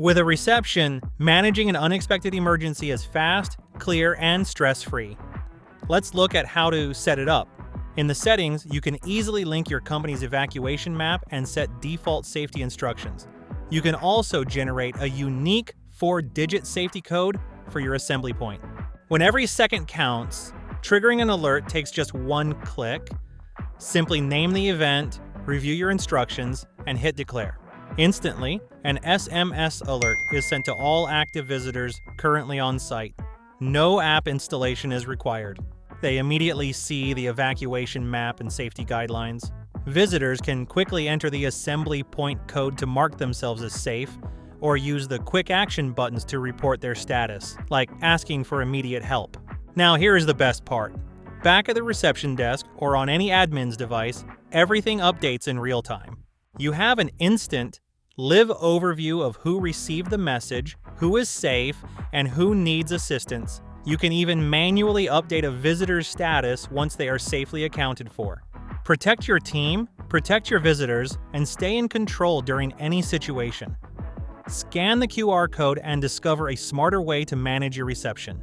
With aReception, managing an unexpected emergency is fast, clear, and stress-free. Let's look at how to set it up. In the settings, you can easily link your company's evacuation map and set default safety instructions. You can also generate a unique 4-digit safety code for your assembly point. When every second counts, triggering an alert takes just one click. Simply name the event, review your instructions, and hit declare. Instantly, an SMS alert is sent to all active visitors currently on site. No app installation is required. They immediately see the evacuation map and safety guidelines. Visitors can quickly enter the assembly point code to mark themselves as safe, or use the quick action buttons to report their status, like asking for immediate help. Now here is the best part. Back at the reception desk or on any admin's device, everything updates in real time. You have an instant, live overview of who received the message, who is safe, and who needs assistance. You can even manually update a visitor's status once they are safely accounted for. Protect your team, protect your visitors, and stay in control during any situation. Scan the QR code and discover a smarter way to manage your reception.